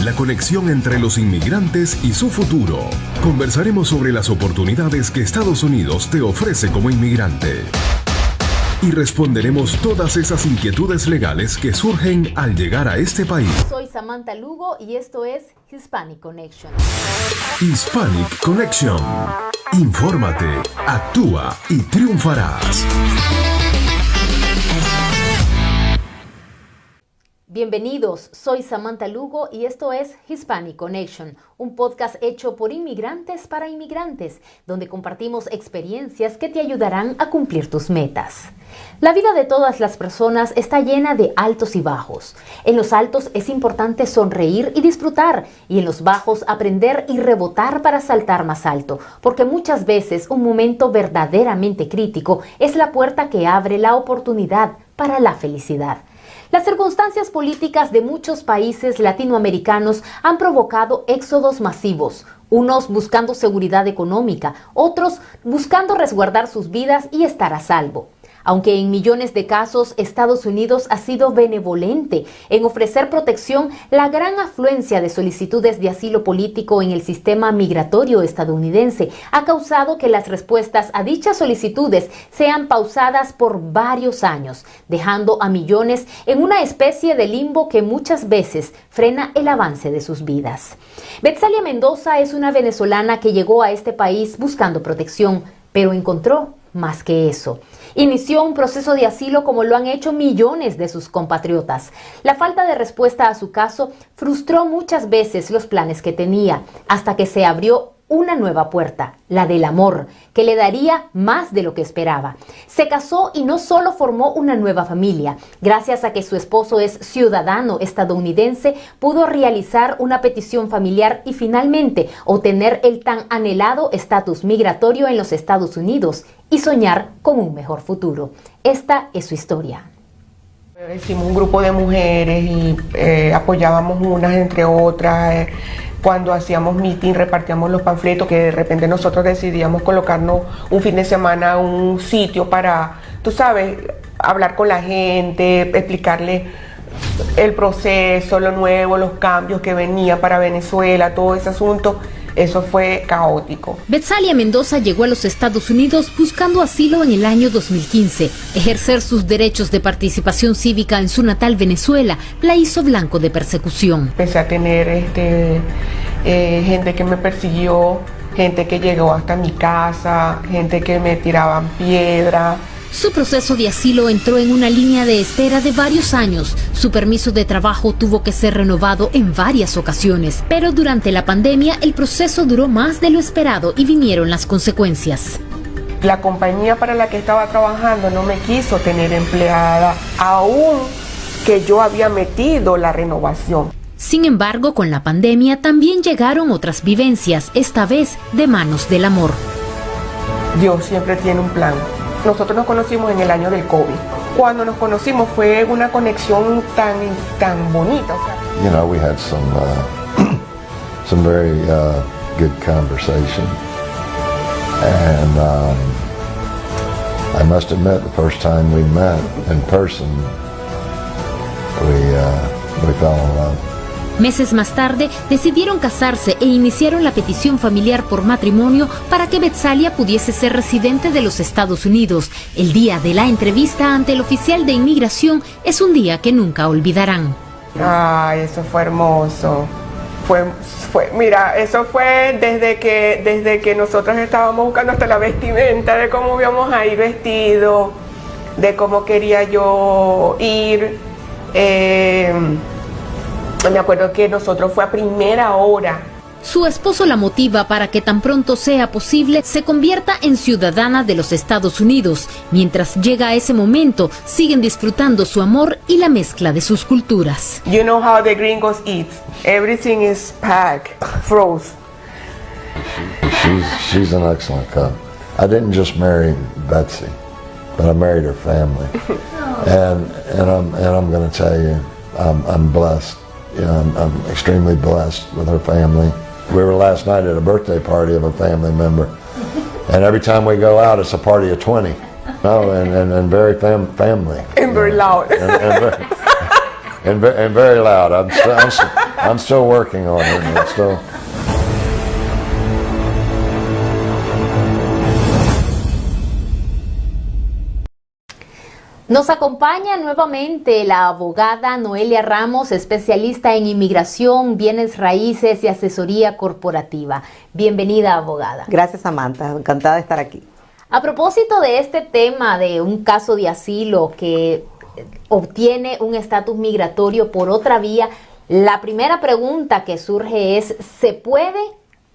la conexión entre los inmigrantes y su futuro. Conversaremos sobre las oportunidades que Estados Unidos te ofrece como inmigrante. Y responderemos todas esas inquietudes legales que surgen al llegar a este país. Soy Samantha Lugo y esto es Hispanic Connection. Hispanic Connection. Infórmate, actúa y triunfarás. Bienvenidos, soy Samantha Lugo y esto es Hispanic Connection, un podcast hecho por inmigrantes para inmigrantes, donde compartimos experiencias que te ayudarán a cumplir tus metas. La vida de todas las personas está llena de altos y bajos. En los altos es importante sonreír y disfrutar, y en los bajos aprender y rebotar para saltar más alto, porque muchas veces un momento verdaderamente crítico es la puerta que abre la oportunidad para la felicidad. Las circunstancias políticas de muchos países latinoamericanos han provocado éxodos masivos, unos buscando seguridad económica, otros buscando resguardar sus vidas y estar a salvo. Aunque en millones de casos Estados Unidos ha sido benevolente en ofrecer protección, la gran afluencia de solicitudes de asilo político en el sistema migratorio estadounidense ha causado que las respuestas a dichas solicitudes sean pausadas por varios años, dejando a millones en una especie de limbo que muchas veces frena el avance de sus vidas. Betsalia Mendoza es una venezolana que llegó a este país buscando protección, pero encontró más que eso. Inició un proceso de asilo como lo han hecho millones de sus compatriotas. La falta de respuesta a su caso frustró muchas veces los planes que tenía, hasta que se abrió una nueva puerta, la del amor, que le daría más de lo que esperaba. Se casó y no solo formó una nueva familia. Gracias a que su esposo es ciudadano estadounidense, pudo realizar una petición familiar y finalmente obtener el tan anhelado estatus migratorio en los Estados Unidos y soñar con un mejor futuro. Esta es su historia. Hicimos un grupo de mujeres y apoyábamos unas entre otras. Cuando hacíamos meeting, repartíamos los panfletos, que de repente nosotros decidíamos colocarnos un fin de semana a un sitio para, tú sabes, hablar con la gente, explicarle el proceso, lo nuevo, los cambios que venía para Venezuela, todo ese asunto. Eso fue caótico. Betsalia Mendoza llegó a los Estados Unidos buscando asilo en el año 2015. Ejercer sus derechos de participación cívica en su natal Venezuela la hizo blanco de persecución. Empecé a tener gente que me persiguió, gente que llegó hasta mi casa, gente que me tiraban piedra. Su proceso de asilo entró en una línea de espera de varios años. Su permiso de trabajo tuvo que ser renovado en varias ocasiones, pero durante la pandemia el proceso duró más de lo esperado y vinieron las consecuencias. La compañía para la que estaba trabajando no me quiso tener empleada, aún que yo había metido la renovación. Sin embargo, con la pandemia también llegaron otras vivencias, esta vez de manos del amor. Dios siempre tiene un plan. Nosotros nos conocimos en el año del COVID. Cuando nos conocimos fue una conexión tan bonita. You know, we had some very good conversation, and I must admit, the first time we met in person, we fell in love. Meses más tarde decidieron casarse e iniciaron la petición familiar por matrimonio para que Betsalia pudiese ser residente de los Estados Unidos. El día de la entrevista ante el oficial de inmigración es un día que nunca olvidarán. Ay, eso fue hermoso. Mira, eso fue desde que nosotros estábamos buscando hasta la vestimenta, de cómo íbamos a ir vestidos, de cómo quería yo ir. Me acuerdo que nosotros fue a primera hora. Su esposo la motiva para que tan pronto sea posible se convierta en ciudadana de los Estados Unidos. Mientras llega ese momento, siguen disfrutando su amor y la mezcla de sus culturas. You know how the gringos eat. Everything is packed, frozen. She's an excellent cook. I didn't just marry Betsy, but I married her family. and I'm going to tell you, I'm blessed. You know, I'm extremely blessed with her family. We were last night at a birthday party of a family member, and every time we go out, it's a party of 20. No, and very family. And very loud. And very loud. I'm still working on it. And still. Nos acompaña nuevamente la abogada Noelia Ramos, especialista en inmigración, bienes raíces y asesoría corporativa. Bienvenida, abogada. Gracias, Samantha. Encantada de estar aquí. A propósito de este tema de un caso de asilo que obtiene un estatus migratorio por otra vía, la primera pregunta que surge es, ¿se puede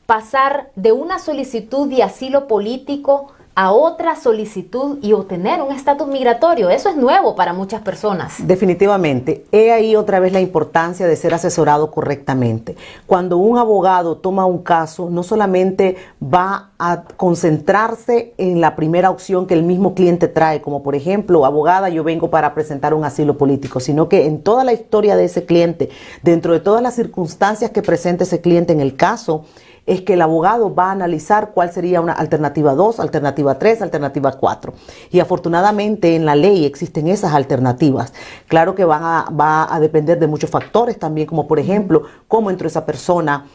pasar de una solicitud de asilo político a otra solicitud y obtener un estatus migratorio? Eso es nuevo para muchas personas. Definitivamente. He ahí otra vez la importancia de ser asesorado correctamente. Cuando un abogado toma un caso, no solamente va a concentrarse en la primera opción que el mismo cliente trae, como por ejemplo, abogada, yo vengo para presentar un asilo político, sino que en toda la historia de ese cliente, dentro de todas las circunstancias que presenta ese cliente en el caso, es que el abogado va a analizar cuál sería una alternativa 2, alternativa 3, alternativa 4. Y afortunadamente en la ley existen esas alternativas. Claro que va a depender de muchos factores también, como por ejemplo, cómo entró esa persona,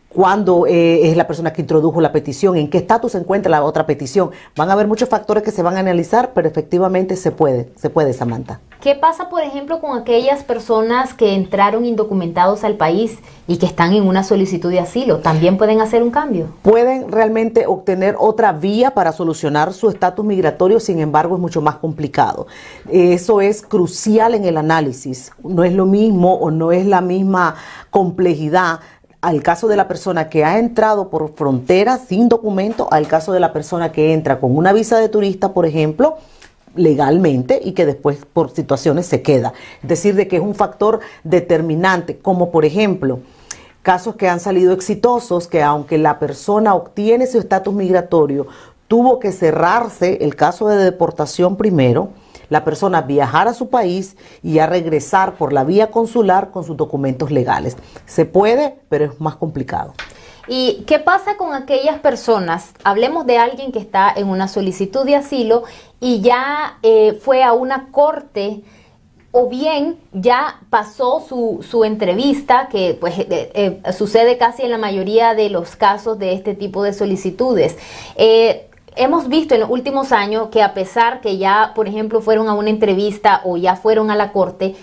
cuándo es la persona que introdujo la petición, en qué estatus se encuentra la otra petición. Van a haber muchos factores que se van a analizar, pero efectivamente se puede, Samantha. ¿Qué pasa, por ejemplo, con aquellas personas que entraron indocumentados al país y que están en una solicitud de asilo? ¿También pueden hacer un cambio? Pueden realmente obtener otra vía para solucionar su estatus migratorio, sin embargo es mucho más complicado. Eso es crucial en el análisis. No es lo mismo o no es la misma complejidad al caso de la persona que ha entrado por frontera sin documento, al caso de la persona que entra con una visa de turista, por ejemplo, legalmente y que después por situaciones se queda. Es decir, de que es un factor determinante, como por ejemplo, casos que han salido exitosos, que aunque la persona obtiene su estatus migratorio, tuvo que cerrarse el caso de deportación primero, la persona viajar a su país y a regresar por la vía consular con sus documentos legales. Se puede, pero es más complicado. ¿Y qué pasa con aquellas personas? Hablemos de alguien que está en una solicitud de asilo y ya fue a una corte o bien ya pasó su entrevista, que pues sucede casi en la mayoría de los casos de este tipo de solicitudes. Hemos visto en los últimos años que a pesar que ya, por ejemplo, fueron a una entrevista o ya fueron a la corte,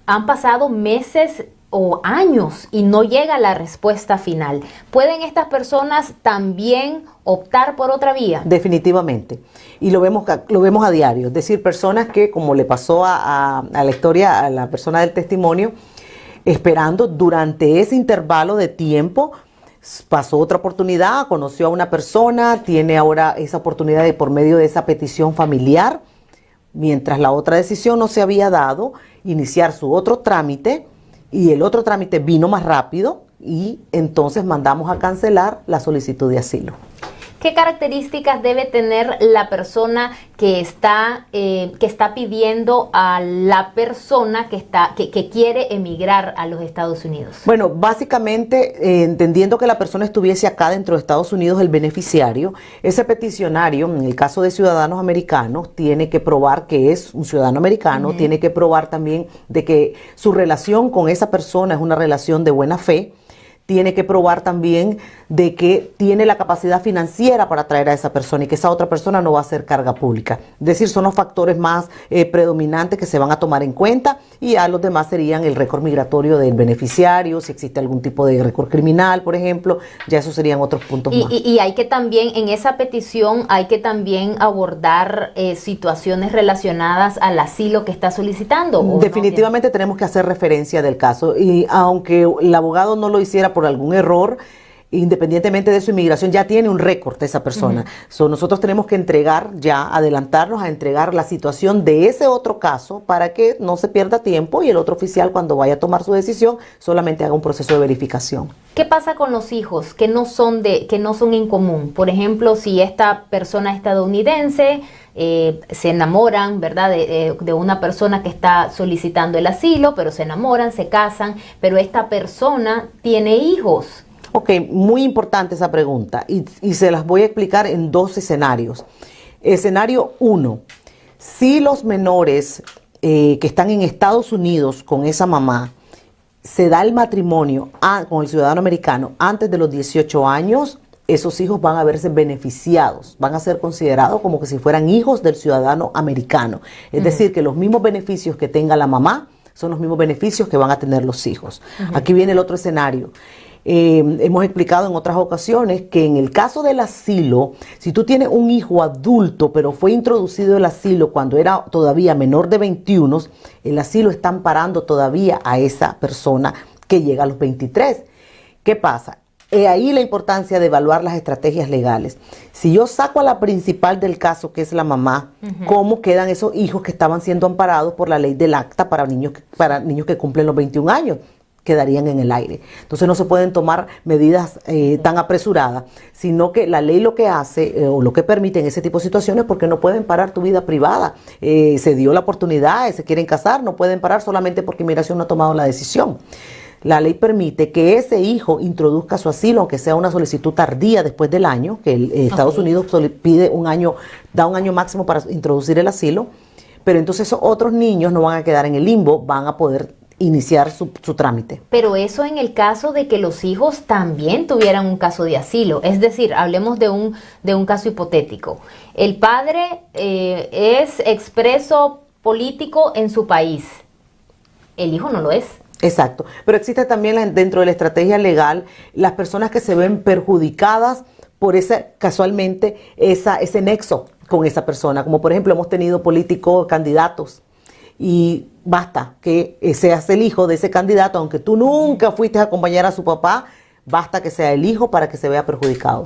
han pasado meses o años y no llega la respuesta final. ¿Pueden estas personas también optar por otra vía? Definitivamente. Y lo vemos a diario. Es decir, personas que, como le pasó a la historia, a la persona del testimonio, esperando durante ese intervalo de tiempo, pasó otra oportunidad, conoció a una persona, tiene ahora esa oportunidad de por medio de esa petición familiar, mientras la otra decisión no se había dado, iniciar su otro trámite, y el otro trámite vino más rápido y entonces mandamos a cancelar la solicitud de asilo. ¿Qué características debe tener la persona que está pidiendo a la persona que quiere emigrar a los Estados Unidos? Bueno, básicamente, entendiendo que la persona estuviese acá dentro de Estados Unidos, el beneficiario, ese peticionario, en el caso de ciudadanos americanos, tiene que probar que es un ciudadano americano, tiene que probar también de que su relación con esa persona es una relación de buena fe, tiene que probar también de que tiene la capacidad financiera para traer a esa persona y que esa otra persona no va a ser carga pública. Es decir, son los factores más predominantes que se van a tomar en cuenta, y ya los demás serían el récord migratorio del beneficiario, si existe algún tipo de récord criminal, por ejemplo, ya esos serían otros puntos más. Y hay que también, en esa petición, hay que también abordar situaciones relacionadas al asilo que está solicitando. Definitivamente tenemos que hacer referencia del caso, y aunque el abogado no lo hiciera por algún error, independientemente de su inmigración, ya tiene un récord de esa persona. Nosotros tenemos que adelantarnos a entregar la situación de ese otro caso para que no se pierda tiempo y el otro oficial, cuando vaya a tomar su decisión, solamente haga un proceso de verificación. ¿Qué pasa con los hijos que no son en común? Por ejemplo, si esta persona estadounidense se enamoran, ¿verdad?, de una persona que está solicitando el asilo, pero se enamoran, se casan, pero esta persona tiene hijos. Ok, muy importante esa pregunta, y se las voy a explicar en dos escenarios. Escenario 1, si los menores que están en Estados Unidos con esa mamá se da el matrimonio con el ciudadano americano antes de los 18 años, esos hijos van a verse beneficiados, van a ser considerados como que si fueran hijos del ciudadano americano. Es decir, que los mismos beneficios que tenga la mamá son los mismos beneficios que van a tener los hijos. Aquí viene el otro escenario. Hemos explicado en otras ocasiones que en el caso del asilo, si tú tienes un hijo adulto, pero fue introducido el asilo cuando era todavía menor de 21, el asilo está amparando todavía a esa persona que llega a los 23. ¿Qué pasa? Ahí la importancia de evaluar las estrategias legales. Si yo saco a la principal del caso, que es la mamá, ¿cómo quedan esos hijos que estaban siendo amparados por la ley del acta para niños que cumplen los 21 años? Quedarían en el aire. Entonces no se pueden tomar medidas tan apresuradas, sino que la ley lo que hace o lo que permite en ese tipo de situaciones, porque no pueden parar tu vida privada. Se dio la oportunidad, se quieren casar, no pueden parar solamente porque inmigración no ha tomado la decisión. La ley permite que ese hijo introduzca su asilo, aunque sea una solicitud tardía después del año, que Estados Unidos pide un año, da un año máximo para introducir el asilo, pero entonces esos otros niños no van a quedar en el limbo, van a poder iniciar su trámite. Pero eso en el caso de que los hijos también tuvieran un caso de asilo, es decir, hablemos de un caso hipotético. El padre es expreso político en su país, el hijo no lo es. Exacto, pero existe también dentro de la estrategia legal las personas que se ven perjudicadas por casualmente ese nexo con esa persona, como por ejemplo hemos tenido políticos candidatos y basta que seas el hijo de ese candidato, aunque tú nunca fuiste a acompañar a su papá, basta que sea el hijo para que se vea perjudicado.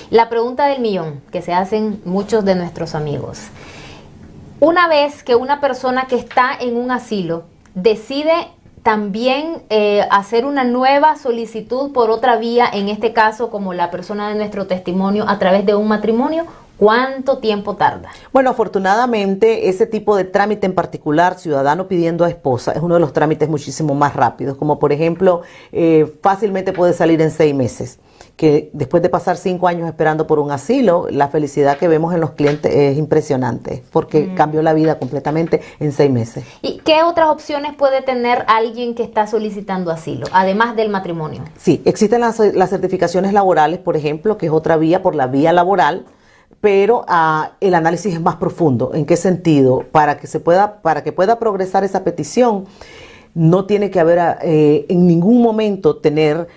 La pregunta del millón que se hacen muchos de nuestros amigos: una vez que una persona que está en un asilo decide también hacer una nueva solicitud por otra vía, en este caso como la persona de nuestro testimonio, a través de un matrimonio, ¿cuánto tiempo tarda? Bueno, afortunadamente ese tipo de trámite en particular, ciudadano pidiendo a esposa, es uno de los trámites muchísimo más rápidos, como por ejemplo, fácilmente puede salir en 6 meses, que después de pasar 5 años esperando por un asilo, la felicidad que vemos en los clientes es impresionante, porque cambió la vida completamente en 6 meses. ¿Y qué otras opciones puede tener alguien que está solicitando asilo, además del matrimonio? Sí, existen las certificaciones laborales, por ejemplo, que es otra vía, por la vía laboral, pero el análisis es más profundo. ¿En qué sentido? Para que pueda progresar esa petición, no tiene que haber en ningún momento tener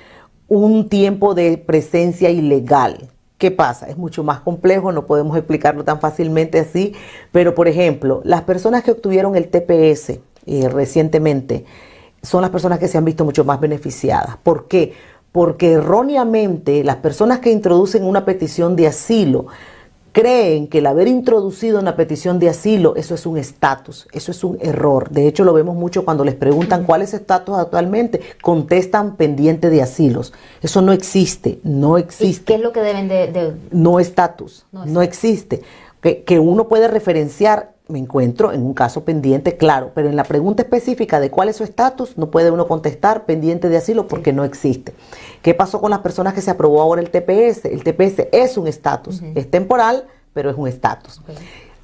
un tiempo de presencia ilegal. ¿Qué pasa? Es mucho más complejo, no podemos explicarlo tan fácilmente así, pero por ejemplo, las personas que obtuvieron el TPS recientemente son las personas que se han visto mucho más beneficiadas. ¿Por qué? Porque erróneamente las personas que introducen una petición de asilo creen que el haber introducido una petición de asilo, eso es un estatus, eso es un error. De hecho, lo vemos mucho cuando les preguntan cuál es el estatus actualmente, contestan pendiente de asilos. Eso no existe, no existe. ¿Y qué es lo que deben de...? No estatus, no existe. Que uno puede referenciar, me encuentro en un caso pendiente, claro, pero en la pregunta específica de cuál es su estatus, no puede uno contestar pendiente de asilo porque no existe. ¿Qué pasó con las personas que se aprobó ahora el TPS? El TPS es un estatus, es temporal, pero es un estatus.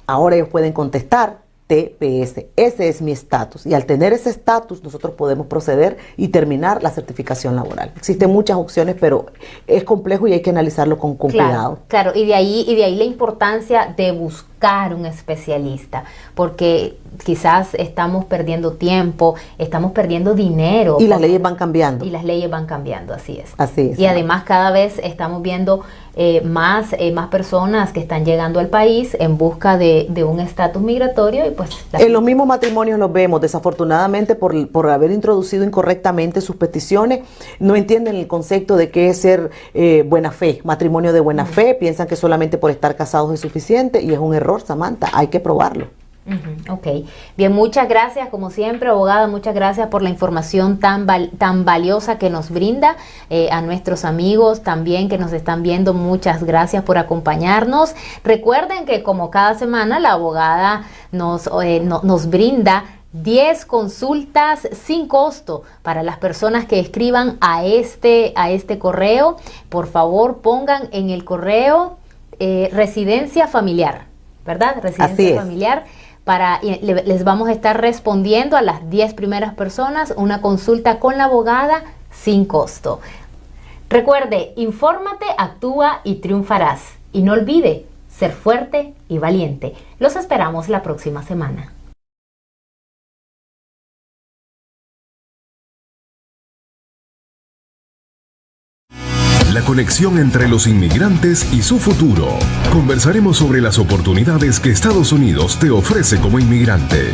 Ahora ellos pueden contestar TPS, ese es mi estatus, y al tener ese estatus nosotros podemos proceder y terminar la certificación laboral. Existen muchas opciones, pero es complejo y hay que analizarlo con cuidado. Claro, y de ahí la importancia de buscar un especialista, porque quizás estamos perdiendo tiempo, estamos perdiendo dinero. Y las leyes van cambiando. Y las leyes van cambiando, así es. Así es. Y además cada vez estamos viendo más personas que están llegando al país en busca de un estatus migratorio y pues... En los mismos matrimonios los vemos, desafortunadamente por haber introducido incorrectamente sus peticiones, no entienden el concepto de qué es ser buena fe, matrimonio de buena fe, piensan que solamente por estar casados es suficiente y es un error, Samantha, hay que probarlo. Ok, bien, muchas gracias como siempre, abogada, muchas gracias por la información tan valiosa que nos brinda. A nuestros amigos también que nos están viendo, muchas gracias por acompañarnos. Recuerden que como cada semana la abogada nos brinda 10 consultas sin costo para las personas que escriban a este correo. Por favor, pongan en el correo residencia familiar, ¿verdad? Residencia familiar, Les vamos a estar respondiendo a las 10 primeras personas una consulta con la abogada sin costo. Recuerde, infórmate, actúa y triunfarás. Y no olvide ser fuerte y valiente. Los esperamos la próxima semana. La conexión entre los inmigrantes y su futuro. Conversaremos sobre las oportunidades que Estados Unidos te ofrece como inmigrante.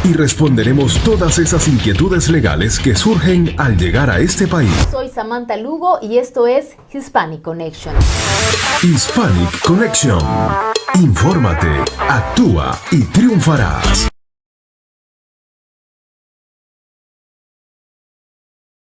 Y responderemos todas esas inquietudes legales que surgen al llegar a este país. Soy Samantha Lugo y esto es Hispanic Connection. Hispanic Connection. Infórmate, actúa y triunfarás.